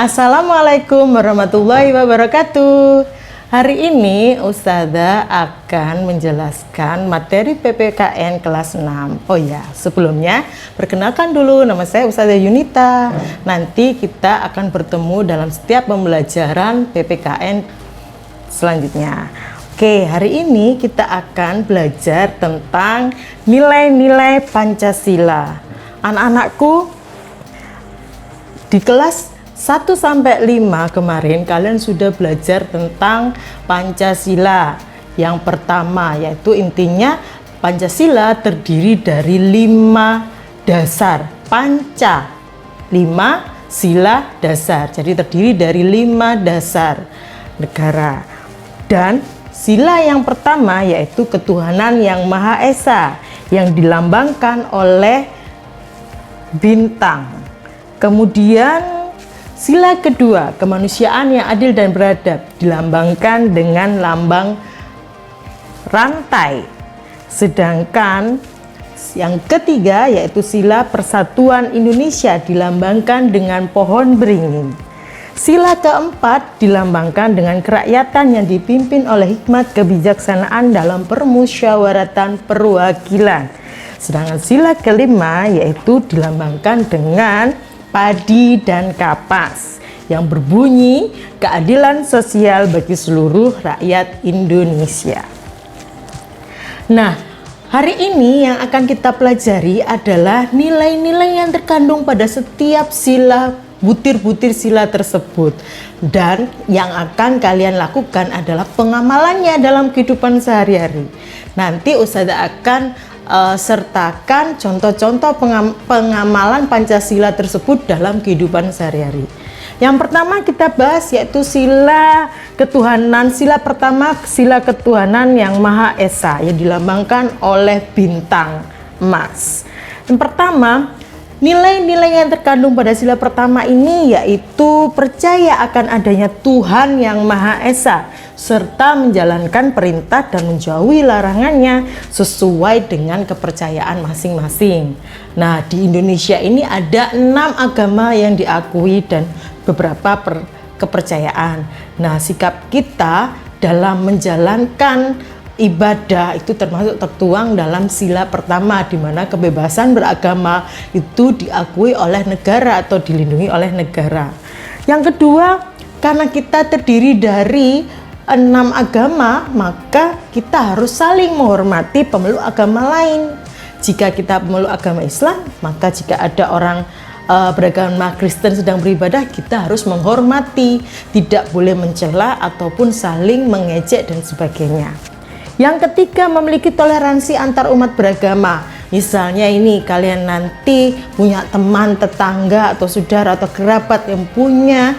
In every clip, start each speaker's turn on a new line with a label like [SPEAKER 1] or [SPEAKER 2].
[SPEAKER 1] Assalamualaikum warahmatullahi wabarakatuh. Hari ini Ustazah akan menjelaskan materi PPKN kelas 6. Oh ya, sebelumnya perkenalkan dulu, nama saya Ustazah Yunita. Nanti kita akan bertemu dalam setiap pembelajaran PPKN selanjutnya. Oke, hari ini kita akan belajar tentang nilai-nilai Pancasila. Anak-anakku, di kelas 1 sampai 5 kemarin kalian sudah belajar tentang Pancasila. Yang pertama yaitu intinya Pancasila terdiri dari 5 dasar. Panca, 5 sila dasar. Jadi terdiri dari 5 dasar negara. Dan sila yang pertama yaitu ketuhanan yang Maha Esa yang dilambangkan oleh bintang. Kemudian sila kedua, kemanusiaan yang adil dan beradab, dilambangkan dengan lambang rantai. Sedangkan yang ketiga yaitu sila persatuan Indonesia, dilambangkan dengan pohon beringin. Sila keempat dilambangkan dengan kerakyatan yang dipimpin oleh hikmat kebijaksanaan dalam permusyawaratan perwakilan. Sedangkan sila kelima yaitu dilambangkan dengan padi dan kapas yang berbunyi keadilan sosial bagi seluruh rakyat Indonesia. Nah, hari ini yang akan kita pelajari adalah nilai-nilai yang terkandung pada setiap sila, butir-butir sila tersebut. Dan yang akan kalian lakukan adalah pengamalannya dalam kehidupan sehari-hari. Nanti Ustazah akan sertakan contoh-contoh pengamalan Pancasila tersebut dalam kehidupan sehari-hari. Yang pertama kita bahas yaitu sila ketuhanan. Sila pertama, sila ketuhanan yang Maha Esa yang dilambangkan oleh bintang emas. Yang pertama, nilai-nilai yang terkandung pada sila pertama ini yaitu percaya akan adanya Tuhan yang Maha Esa serta menjalankan perintah dan menjauhi larangannya sesuai dengan kepercayaan masing-masing. Nah, di Indonesia ini ada 6 agama yang diakui dan beberapa kepercayaan. Nah, sikap kita dalam menjalankan ibadah itu termasuk tertuang dalam sila pertama, di mana kebebasan beragama itu diakui oleh negara atau dilindungi oleh negara. Yang kedua, karena kita terdiri dari 6 agama, maka kita harus saling menghormati pemeluk agama lain. Jika kita pemeluk agama Islam, maka jika ada orang beragama Kristen sedang beribadah, kita harus menghormati, tidak boleh mencela ataupun saling mengejek dan sebagainya. Yang ketiga, memiliki toleransi antar umat beragama. Misalnya ini kalian nanti punya teman, tetangga atau saudara atau kerabat yang punya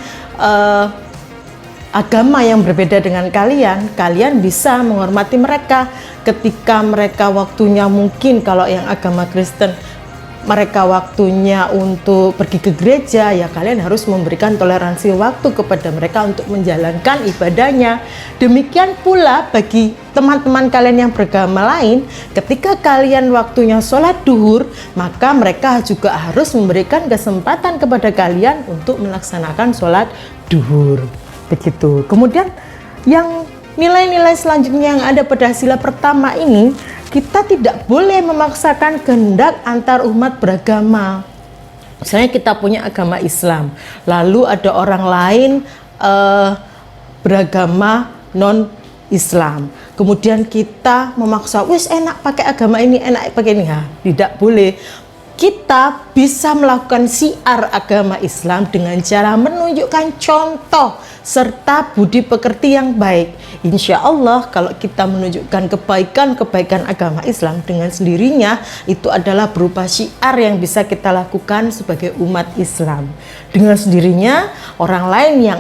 [SPEAKER 1] agama yang berbeda dengan kalian, kalian bisa menghormati mereka ketika mereka waktunya, mungkin kalau yang agama Kristen mereka waktunya untuk pergi ke gereja, ya kalian harus memberikan toleransi waktu kepada mereka untuk menjalankan ibadahnya. Demikian pula bagi teman-teman kalian yang beragama lain, ketika kalian waktunya sholat duhur, maka mereka juga harus memberikan kesempatan kepada kalian untuk melaksanakan sholat duhur. Begitu. Kemudian yang nilai-nilai selanjutnya yang ada pada sila pertama ini, kita tidak boleh memaksakan kehendak antar umat beragama. Misalnya kita punya agama Islam, lalu ada orang lain beragama non-Islam. Kemudian kita memaksa, wis enak pakai agama ini, enak pakai ini. Tidak boleh. Kita bisa melakukan syiar agama Islam dengan cara menunjukkan contoh serta budi pekerti yang baik. Insya Allah kalau kita menunjukkan kebaikan-kebaikan agama Islam, dengan sendirinya itu adalah berupa syiar yang bisa kita lakukan sebagai umat Islam. Dengan sendirinya orang lain yang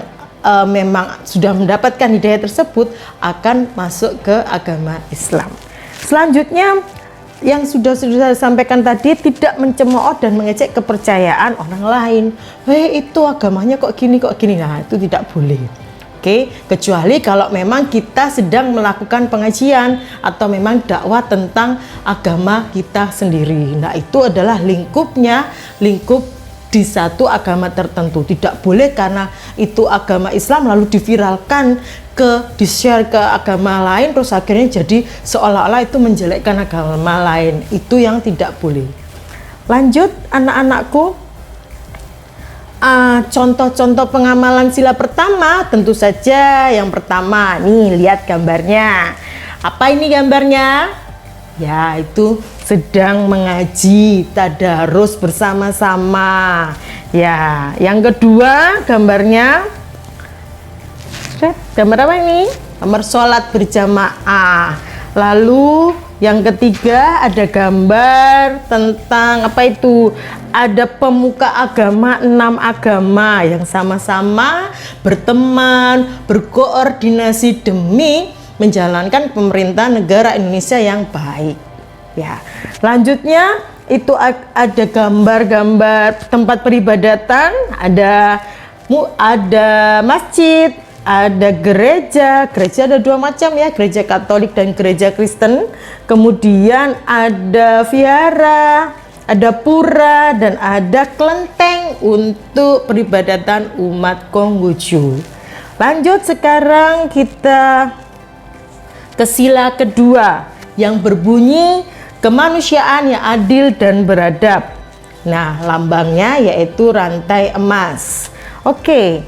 [SPEAKER 1] memang sudah mendapatkan hidayah tersebut akan masuk ke agama Islam. Selanjutnya, yang sudah saya sampaikan tadi, tidak mencemooh dan mengejek kepercayaan orang lain. Itu agamanya kok gini. Nah, itu tidak boleh. Oke, kecuali kalau memang kita sedang melakukan pengajian atau memang dakwah tentang agama kita sendiri. Nah, itu adalah lingkup di satu agama tertentu. Tidak boleh karena itu agama Islam lalu diviralkan di-share ke agama lain, terus akhirnya jadi seolah-olah itu menjelekkan agama lain. Itu yang tidak boleh. Lanjut anak-anakku, contoh-contoh pengamalan sila pertama, tentu saja yang pertama nih, lihat gambarnya. Apa ini gambarnya? Ya, itu sedang mengaji tadarus bersama-sama. Ya, yang kedua gambarnya, gambar apa ini? Gambar sholat berjamaah. Lalu yang ketiga ada gambar tentang apa itu? Ada pemuka agama 6 agama yang sama-sama berteman, berkoordinasi demi menjalankan pemerintah negara Indonesia yang baik. Ya, selanjutnya itu ada gambar-gambar tempat peribadatan, ada masjid, ada gereja ada 2 macam ya, gereja Katolik dan gereja Kristen. Kemudian ada vihara, ada pura, dan ada kelenteng untuk peribadatan umat Konghucu. Lanjut, sekarang kita ke sila kedua yang berbunyi kemanusiaan yang adil dan beradab. Nah, lambangnya yaitu rantai emas. Oke.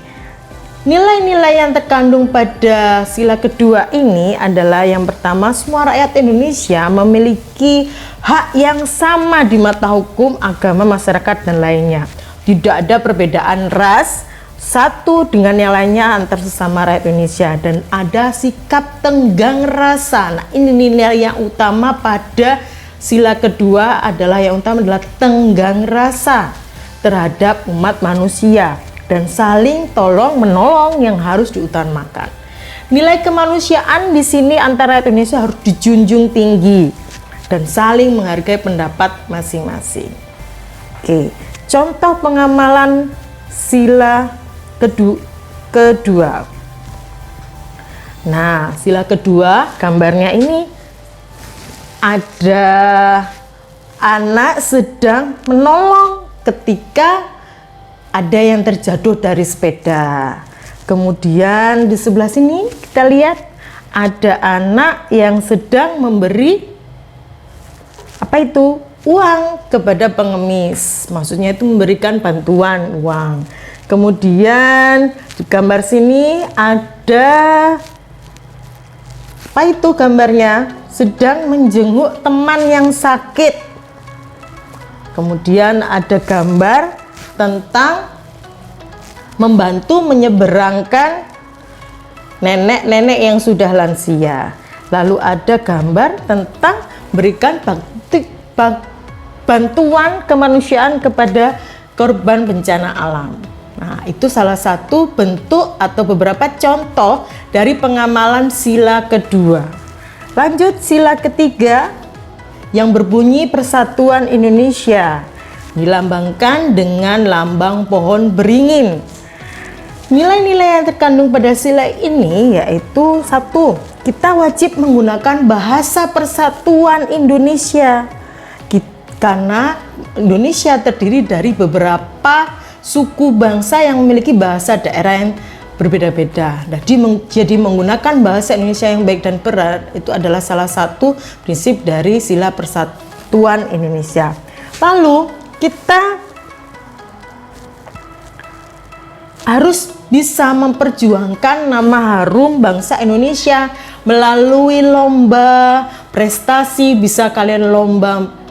[SPEAKER 1] Nilai-nilai yang terkandung pada sila kedua ini adalah yang pertama, semua rakyat Indonesia memiliki hak yang sama di mata hukum, agama, masyarakat, dan lainnya. Tidak ada perbedaan ras satu dengan yang lainnya antar sesama rakyat Indonesia, dan ada sikap tenggang rasa. Nah, ini nilai yang utama pada sila kedua adalah tenggang rasa terhadap umat manusia dan saling tolong menolong yang harus diutamakan. Nilai kemanusiaan di sini antara rakyat Indonesia harus dijunjung tinggi dan saling menghargai pendapat masing-masing. Oke, contoh pengamalan sila kedua. Nah, sila kedua gambarnya ini ada anak sedang menolong ketika ada yang terjatuh dari sepeda. Kemudian di sebelah sini kita lihat ada anak yang sedang memberi apa itu? Uang kepada pengemis. Maksudnya itu memberikan bantuan uang. Kemudian di gambar sini ada apa itu gambarnya? Sedang menjenguk teman yang sakit. Kemudian ada gambar tentang membantu menyeberangkan nenek-nenek yang sudah lansia. Lalu ada gambar tentang berikan bantuan kemanusiaan kepada korban bencana alam. Nah, itu salah satu bentuk atau beberapa contoh dari pengamalan sila kedua. Lanjut, sila ketiga yang berbunyi Persatuan Indonesia, dilambangkan dengan lambang pohon beringin. Nilai-nilai yang terkandung pada sila ini yaitu 1. Kita wajib menggunakan bahasa Persatuan Indonesia karena Indonesia terdiri dari beberapa suku bangsa yang memiliki bahasa daerah yang berbeda-beda. Jadi menggunakan bahasa Indonesia yang baik dan benar itu adalah salah satu prinsip dari sila Persatuan Indonesia. Lalu kita harus bisa memperjuangkan nama harum bangsa Indonesia melalui lomba prestasi, bisa kalian lomba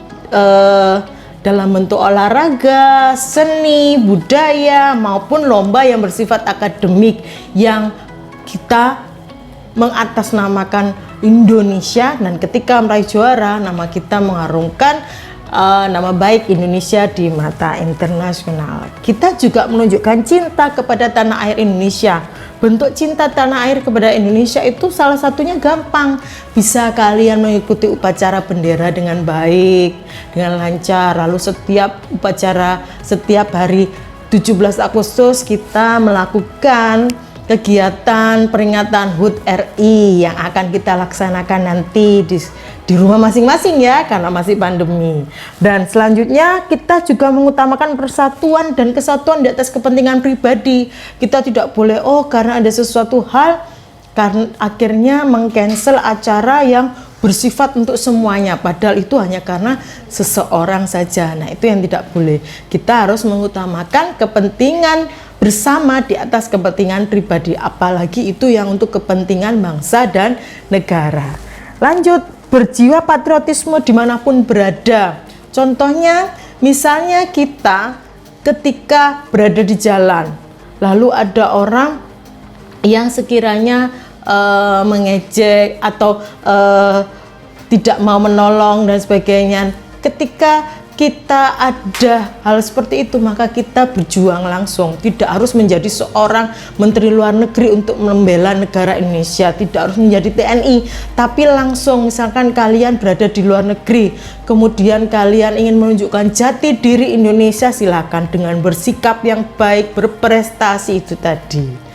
[SPEAKER 1] dalam bentuk olahraga, seni, budaya, maupun lomba yang bersifat akademik yang kita mengatasnamakan Indonesia, dan ketika meraih juara nama kita mengharumkan nama baik Indonesia di mata internasional. Kita juga menunjukkan cinta kepada tanah air Indonesia. Bentuk cinta tanah air kepada Indonesia itu salah satunya gampang. Bisa kalian mengikuti upacara bendera dengan baik, dengan lancar. Lalu setiap upacara, setiap hari 17 Agustus kita melakukan kegiatan peringatan HUT RI yang akan kita laksanakan nanti di rumah masing-masing ya, karena masih pandemi. Dan selanjutnya kita juga mengutamakan persatuan dan kesatuan di atas kepentingan pribadi. Kita tidak boleh karena ada sesuatu hal karena akhirnya meng-cancel acara yang bersifat untuk semuanya, padahal itu hanya karena seseorang saja. Nah, itu yang tidak boleh. Kita harus mengutamakan kepentingan bersama di atas kepentingan pribadi, apalagi itu yang untuk kepentingan bangsa dan negara. Lanjut, berjiwa patriotisme dimanapun berada. Contohnya, misalnya kita ketika berada di jalan, lalu ada orang yang sekiranya mengejek atau tidak mau menolong dan sebagainya. Ketika kita ada hal seperti itu, maka kita berjuang langsung. Tidak harus menjadi seorang menteri luar negeri untuk membela negara Indonesia, tidak harus menjadi TNI, tapi langsung misalkan kalian berada di luar negeri, kemudian kalian ingin menunjukkan jati diri Indonesia, silakan dengan bersikap yang baik, berprestasi itu tadi.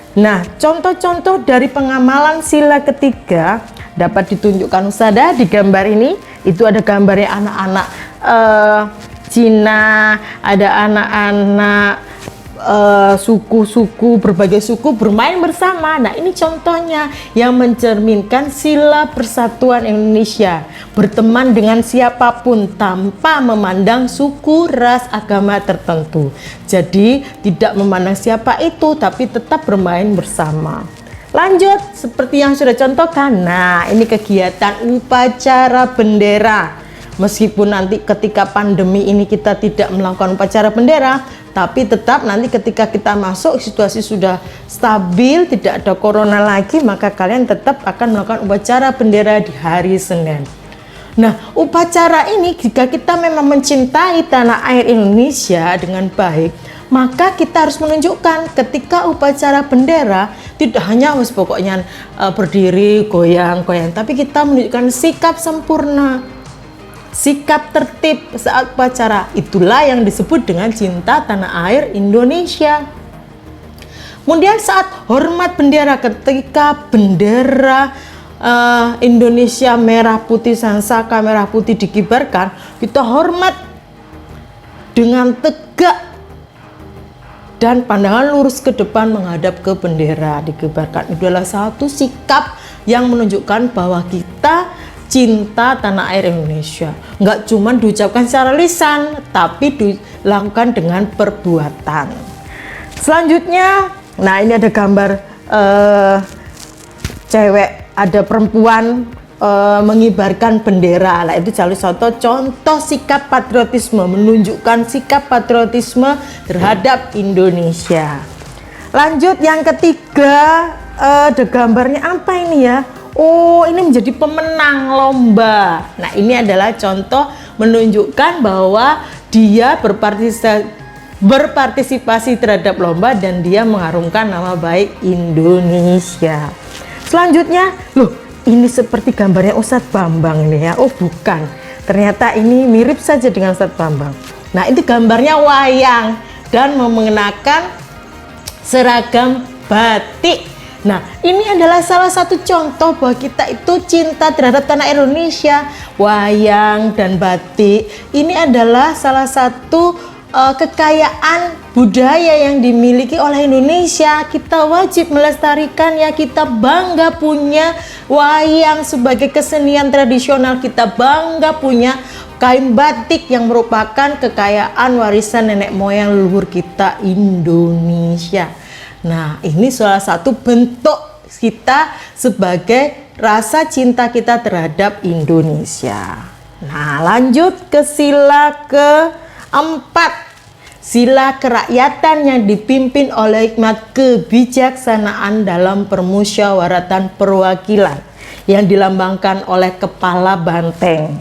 [SPEAKER 1] Nah, contoh-contoh dari pengamalan sila ketiga dapat ditunjukkan Ustazah di gambar ini. Itu ada gambarnya anak-anak Cina, ada anak-anak suku-suku, berbagai suku bermain bersama. Nah, ini contohnya yang mencerminkan sila persatuan Indonesia, berteman dengan siapapun tanpa memandang suku, ras, agama tertentu. Jadi tidak memandang siapa itu, tapi tetap bermain bersama. Lanjut, seperti yang sudah contohkan. Nah, ini kegiatan upacara bendera. Meskipun nanti ketika pandemi ini kita tidak melakukan upacara bendera, tapi tetap nanti ketika kita masuk situasi sudah stabil, tidak ada corona lagi, maka kalian tetap akan melakukan upacara bendera di hari Senin. Nah, upacara ini jika kita memang mencintai tanah air Indonesia dengan baik, maka kita harus menunjukkan ketika upacara bendera tidak hanya pokoknya berdiri goyang-goyang, tapi kita menunjukkan sikap sempurna, sikap tertib saat upacara. Itulah yang disebut dengan cinta tanah air Indonesia. Kemudian saat hormat bendera, ketika bendera Indonesia merah putih, sangsaka merah putih dikibarkan, kita hormat dengan tegak dan pandangan lurus ke depan menghadap ke bendera dikibarkan. Itu adalah satu sikap yang menunjukkan bahwa kita cinta tanah air Indonesia. Nggak cuma diucapkan secara lisan, tapi dilakukan dengan perbuatan. Selanjutnya, nah ini ada gambar cewek, ada perempuan mengibarkan bendera. Nah, itu salah satu contoh sikap patriotisme, menunjukkan sikap patriotisme terhadap Indonesia. Lanjut, yang ketiga, ada gambarnya apa ini ya? Oh, ini menjadi pemenang lomba. Nah, ini adalah contoh menunjukkan bahwa dia berpartisipasi terhadap lomba dan dia mengharumkan nama baik Indonesia. Selanjutnya, loh, ini seperti gambarnya Ustadz Bambang ini ya. Oh, bukan. Ternyata ini mirip saja dengan Ustadz Bambang. Nah, itu gambarnya wayang dan mengenakan seragam batik. Nah, ini adalah salah satu contoh bahwa kita itu cinta terhadap tanah Indonesia. Wayang dan batik ini adalah salah satu kekayaan budaya yang dimiliki oleh Indonesia. Kita wajib melestarikan ya, kita bangga punya wayang sebagai kesenian tradisional, kita bangga punya kain batik yang merupakan kekayaan warisan nenek moyang leluhur kita Indonesia. Nah, ini salah satu bentuk kita sebagai rasa cinta kita terhadap Indonesia. Nah, lanjut ke sila keempat, sila kerakyatan yang dipimpin oleh hikmat kebijaksanaan dalam permusyawaratan perwakilan yang dilambangkan oleh kepala banteng.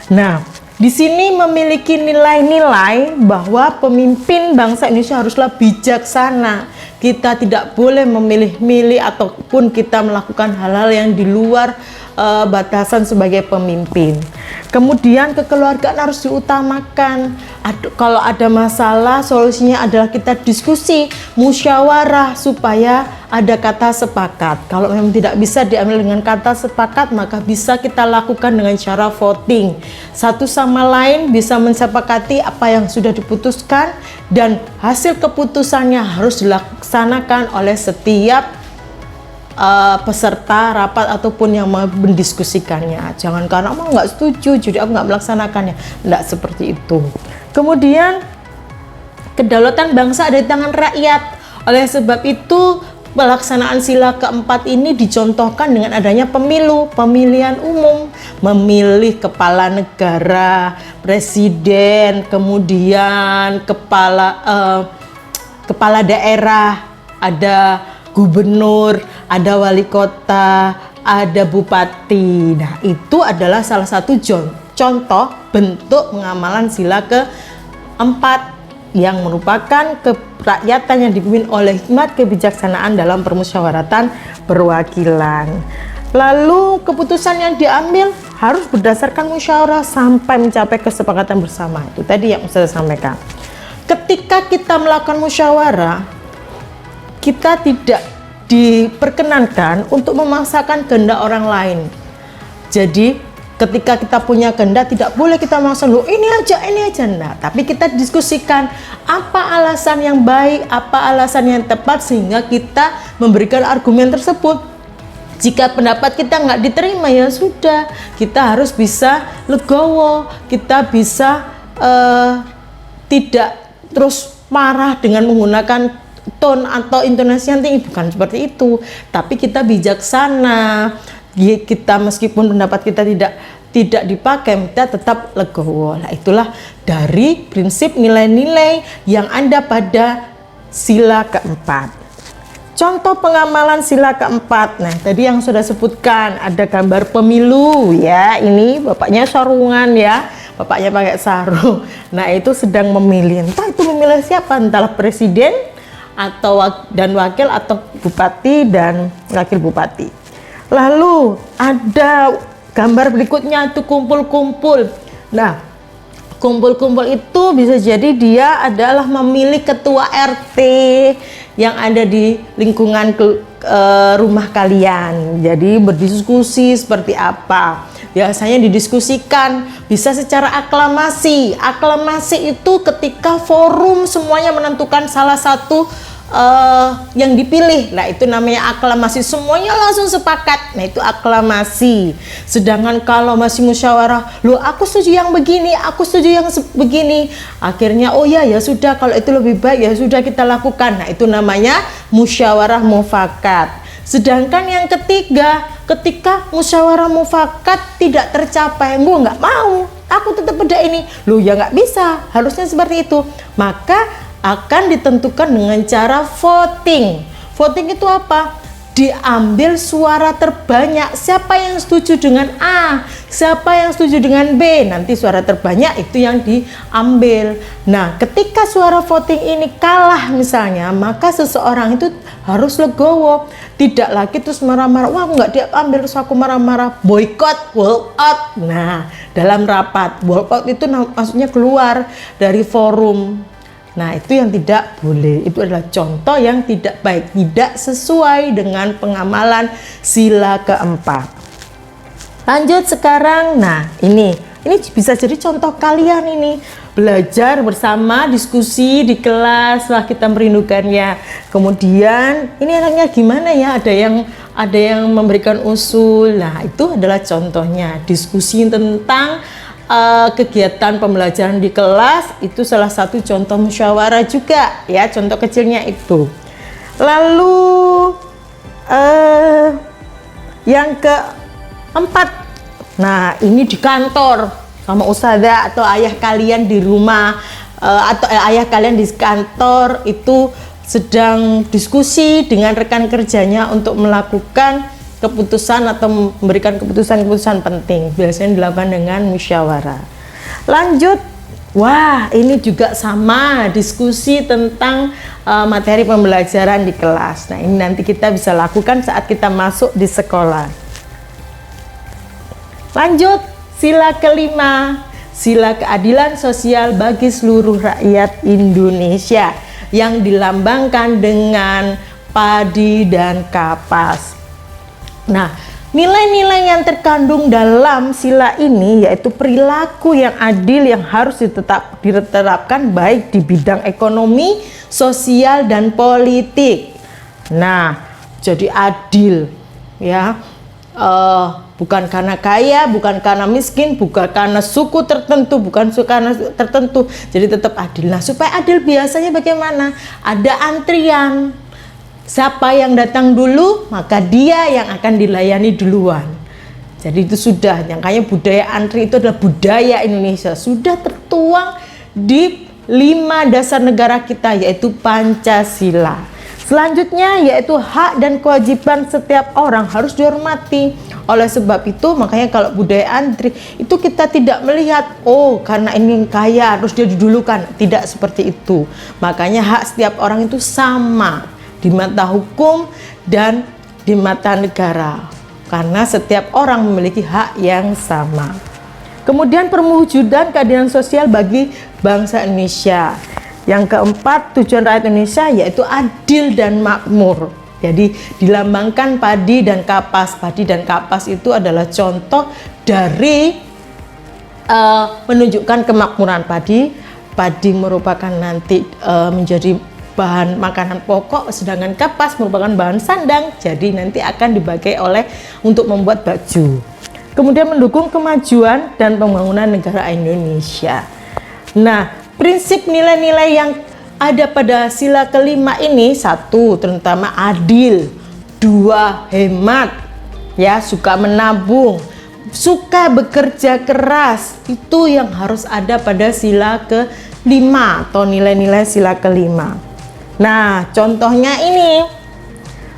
[SPEAKER 1] Nah, di sini memiliki nilai-nilai bahwa pemimpin bangsa Indonesia haruslah bijaksana. Kita tidak boleh memilih-milih ataupun kita melakukan hal-hal yang di luar batasan sebagai pemimpin. Kemudian kekeluargaan harus diutamakan. Kalau ada masalah, solusinya adalah kita diskusi, musyawarah supaya ada kata sepakat. Kalau memang tidak bisa diambil dengan kata sepakat, maka bisa kita lakukan dengan cara voting. Satu sama lain bisa mensepakati apa yang sudah diputuskan, dan hasil keputusannya harus dilaksanakan oleh setiap peserta rapat ataupun yang mendiskusikannya. Jangan karena mau nggak setuju jadi aku nggak melaksanakannya. Nggak seperti itu. Kemudian kedaulatan bangsa ada di tangan rakyat. Oleh sebab itu pelaksanaan sila keempat ini dicontohkan dengan adanya pemilu, pemilihan umum, memilih kepala negara, presiden, kemudian kepala daerah, ada gubernur, ada wali kota, ada bupati. Nah, itu adalah salah satu contoh bentuk pengamalan sila keempat yang merupakan kerakyatan yang dipimpin oleh hikmat kebijaksanaan dalam permusyawaratan perwakilan. Lalu keputusan yang diambil harus berdasarkan musyawarah sampai mencapai kesepakatan bersama. Itu tadi yang saya sampaikan. Ketika kita melakukan musyawarah, kita tidak diperkenankan untuk memaksakan kehendak orang lain. Jadi ketika kita punya kehendak, tidak boleh kita maksa, loh ini aja. Nah, tapi kita diskusikan apa alasan yang baik, apa alasan yang tepat, sehingga kita memberikan argumen tersebut. Jika pendapat kita nggak diterima, ya sudah, kita harus bisa legowo, kita bisa tidak terus marah dengan menggunakan tone atau intonasi yang tinggi, bukan seperti itu, tapi kita bijaksana. Kita meskipun pendapat kita tidak dipakai, kita tetap legowo. Nah, itulah dari prinsip nilai-nilai yang ada pada sila keempat. Contoh pengamalan sila keempat. Nah, tadi yang sudah sebutkan ada gambar pemilu ya. Ini bapaknya sarungan ya, bapaknya pakai sarung. Nah, itu sedang memilih. Entah itu memilih siapa, entahlah presiden atau dan wakil, atau bupati dan wakil bupati. Lalu ada gambar berikutnya, itu kumpul-kumpul. Nah, kumpul-kumpul itu bisa jadi dia adalah memilih ketua RT yang ada di lingkungan rumah kalian. Jadi berdiskusi seperti apa. Biasanya didiskusikan bisa secara aklamasi. Aklamasi itu ketika forum semuanya menentukan salah satu yang dipilih. Nah, itu namanya aklamasi, semuanya langsung sepakat. Nah, itu aklamasi. Sedangkan kalau masih musyawarah, loh aku setuju yang begini, aku setuju yang begini, akhirnya oh ya sudah, kalau itu lebih baik ya sudah kita lakukan. Nah, itu namanya musyawarah mufakat. Sedangkan yang ketiga, ketika musyawarah mufakat tidak tercapai, gue nggak mau, aku tetap pada ini, loh ya nggak bisa, harusnya seperti itu. Maka akan ditentukan dengan cara voting. Voting itu apa? Diambil suara terbanyak. Siapa yang setuju dengan A, siapa yang setuju dengan B, nanti suara terbanyak itu yang diambil. Nah, ketika suara voting ini kalah misalnya, maka seseorang itu harus legowo. Tidak lagi terus marah-marah, wah aku nggak diambil, terus aku marah-marah, boykot, walk out. Nah, dalam rapat, walk out itu maksudnya keluar dari forum. Nah, itu yang tidak boleh. Itu adalah contoh yang tidak baik, tidak sesuai dengan pengamalan sila keempat. Lanjut sekarang. Nah, ini bisa jadi contoh kalian ini. Belajar bersama, diskusi di kelas, wah kita merindukannya. Kemudian, ini anaknya gimana ya? Ada yang memberikan usul. Nah, itu adalah contohnya. Diskusi tentang kegiatan pembelajaran di kelas, itu salah satu contoh musyawarah juga ya, contoh kecilnya itu. Lalu yang keempat, nah ini di kantor sama ustazah atau ayah kalian di rumah, atau ayah kalian di kantor itu sedang diskusi dengan rekan kerjanya untuk melakukan keputusan atau memberikan keputusan-keputusan penting. Biasanya dilakukan dengan musyawarah. Lanjut, wah ini juga sama, diskusi tentang materi pembelajaran di kelas. Nah, ini nanti kita bisa lakukan saat kita masuk di sekolah. Lanjut, sila kelima, sila keadilan sosial bagi seluruh rakyat Indonesia yang dilambangkan dengan padi, dan kapas. Nah, nilai-nilai yang terkandung dalam sila ini yaitu perilaku yang adil yang harus diterapkan baik di bidang ekonomi, sosial, dan politik. Nah, jadi adil ya, bukan karena kaya, bukan karena miskin, bukan karena suku tertentu, bukan karena tertentu, jadi tetap adil. Nah, supaya adil biasanya bagaimana? Ada antrian. Siapa yang datang dulu, maka dia yang akan dilayani duluan. Jadi itu sudah, makanya budaya antri itu adalah budaya Indonesia, sudah tertuang di 5 dasar negara kita, yaitu Pancasila. Selanjutnya yaitu hak dan kewajiban setiap orang harus dihormati. Oleh sebab itu makanya kalau budaya antri itu kita tidak melihat oh karena ini kaya harus dia didulukan, tidak seperti itu. Makanya hak setiap orang itu sama di mata hukum dan di mata negara, karena setiap orang memiliki hak yang sama. Kemudian perwujudan keadilan sosial bagi bangsa Indonesia. Yang keempat, tujuan rakyat Indonesia yaitu adil dan makmur. Jadi dilambangkan padi dan kapas. Padi dan kapas itu adalah contoh dari menunjukkan kemakmuran padi. Padi merupakan nanti menjadi bahan makanan pokok, sedangkan kapas merupakan bahan sandang. Jadi nanti akan dipakai untuk membuat baju. Kemudian mendukung kemajuan dan pembangunan negara Indonesia. Nah, prinsip nilai-nilai yang ada pada sila kelima ini, 1, terutama adil, 2, hemat, ya, suka menabung, suka bekerja keras, itu yang harus ada pada sila kelima atau nilai-nilai sila kelima. Nah, contohnya ini,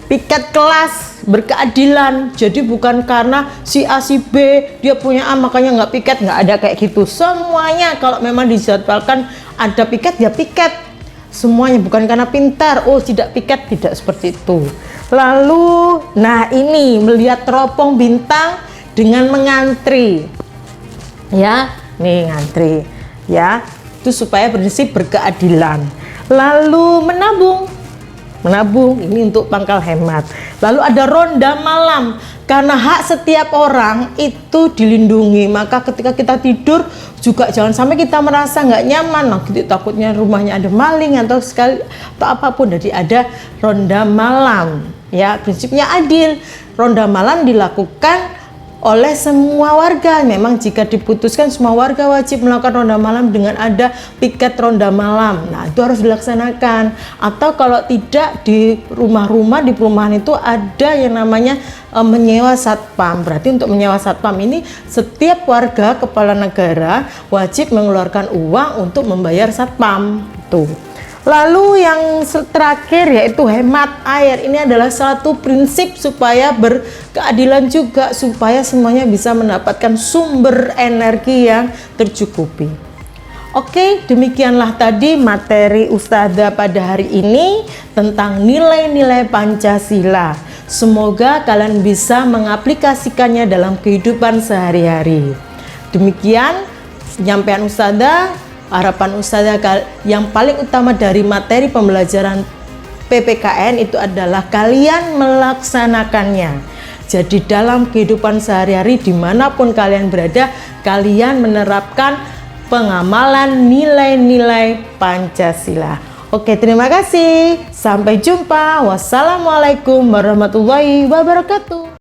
[SPEAKER 1] piket kelas berkeadilan. Jadi bukan karena si A si B dia punya A makanya nggak piket, nggak ada kayak gitu. Semuanya kalau memang dijadwalkan ada piket ya piket. Semuanya bukan karena pintar, oh tidak piket, tidak seperti itu. Lalu, nah ini melihat teropong bintang dengan mengantri. Ya, nih ngantri. Ya, itu supaya prinsip berkeadilan. Lalu menabung ini untuk pangkal hemat. Lalu ada ronda malam, karena hak setiap orang itu dilindungi, maka ketika kita tidur juga jangan sampai kita merasa nggak nyaman, nah, gitu, takutnya rumahnya ada maling atau apapun. Jadi ada ronda malam, ya, prinsipnya adil. Ronda malam dilakukan oleh semua warga. Memang jika diputuskan semua warga wajib melakukan ronda malam dengan ada piket ronda malam. Nah, itu harus dilaksanakan. Atau kalau tidak, di rumah-rumah, di perumahan itu ada yang namanya menyewa satpam. Berarti untuk menyewa satpam ini setiap warga kepala negara wajib mengeluarkan uang untuk membayar satpam. Tuh. Lalu yang terakhir yaitu hemat air. Ini adalah satu prinsip supaya berkeadilan juga, supaya semuanya bisa mendapatkan sumber energi yang tercukupi. Oke, demikianlah tadi materi Ustazah pada hari ini tentang nilai-nilai Pancasila. Semoga kalian bisa mengaplikasikannya dalam kehidupan sehari-hari. Demikian penyampaian Ustazah. Harapan Ustazah yang paling utama dari materi pembelajaran PPKN itu adalah kalian melaksanakannya. Jadi dalam kehidupan sehari-hari dimanapun kalian berada, kalian menerapkan pengamalan nilai-nilai Pancasila. Oke, terima kasih. Sampai jumpa. Wassalamualaikum warahmatullahi wabarakatuh.